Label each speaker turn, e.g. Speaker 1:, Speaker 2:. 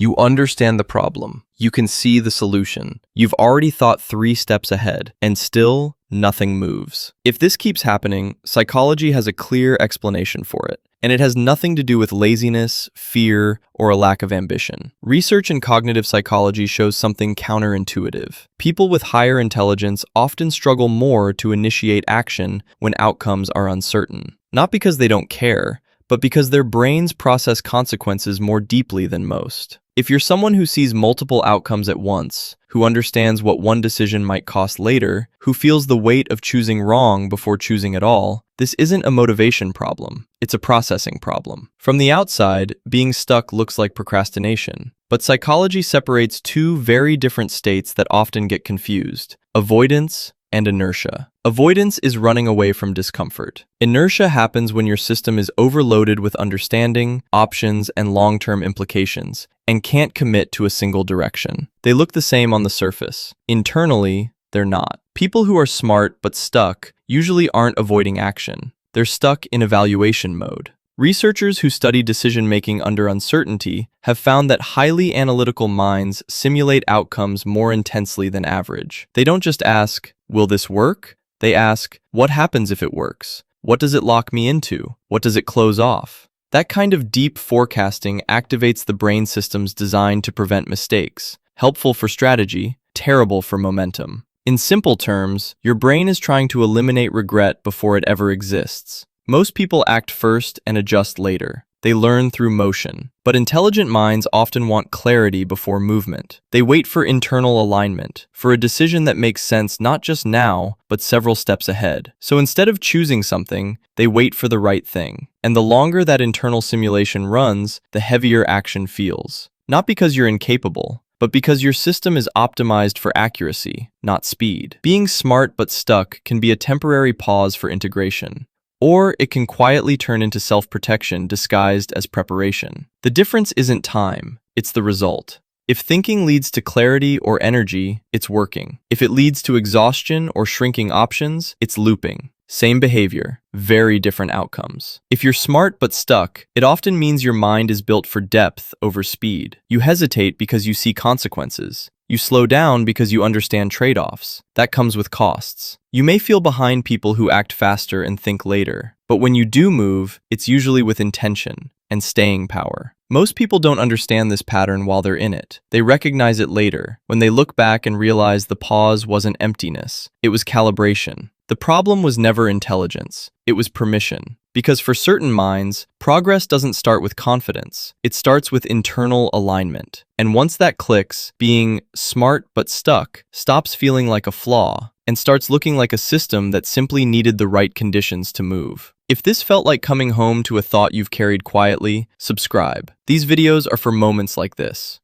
Speaker 1: You understand the problem. You can see the solution. You've already thought 3 steps ahead, and still, nothing moves. If this keeps happening, psychology has a clear explanation for it, and it has nothing to do with laziness, fear, or a lack of ambition. Research in cognitive psychology shows something counterintuitive. People with higher intelligence often struggle more to initiate action when outcomes are uncertain. Not because they don't care, but because their brains process consequences more deeply than most. If you're someone who sees multiple outcomes at once, who understands what one decision might cost later, who feels the weight of choosing wrong before choosing at all, this isn't a motivation problem, it's a processing problem. From the outside, being stuck looks like procrastination, but psychology separates 2 very different states that often get confused: avoidance and inertia. Avoidance is running away from discomfort. Inertia happens when your system is overloaded with understanding, options, and long-term implications, and can't commit to a single direction. They look the same on the surface. Internally, they're not. People who are smart but stuck usually aren't avoiding action. They're stuck in evaluation mode. Researchers who study decision-making under uncertainty have found that highly analytical minds simulate outcomes more intensely than average. They don't just ask, "Will this work?" They ask, "What happens if it works? What does it lock me into? What does it close off?" That kind of deep forecasting activates the brain systems designed to prevent mistakes, helpful for strategy, terrible for momentum. In simple terms, your brain is trying to eliminate regret before it ever exists. Most people act first and adjust later. They learn through motion. But intelligent minds often want clarity before movement. They wait for internal alignment, for a decision that makes sense not just now, but several steps ahead. So instead of choosing something, they wait for the right thing. And the longer that internal simulation runs, the heavier action feels. Not because you're incapable, but because your system is optimized for accuracy, not speed. Being smart but stuck can be a temporary pause for integration. Or it can quietly turn into self-protection disguised as preparation. The difference isn't time, it's the result. If thinking leads to clarity or energy, it's working. If it leads to exhaustion or shrinking options, it's looping. Same behavior, very different outcomes. If you're smart but stuck, it often means your mind is built for depth over speed. You hesitate because you see consequences. You slow down because you understand trade-offs. That comes with costs. You may feel behind people who act faster and think later, but when you do move, it's usually with intention and staying power. Most people don't understand this pattern while they're in it. They recognize it later, when they look back and realize the pause wasn't emptiness, it was calibration. The problem was never intelligence, it was permission. Because for certain minds, progress doesn't start with confidence. It starts with internal alignment. And once that clicks, being smart but stuck stops feeling like a flaw and starts looking like a system that simply needed the right conditions to move. If this felt like coming home to a thought you've carried quietly, subscribe. These videos are for moments like this.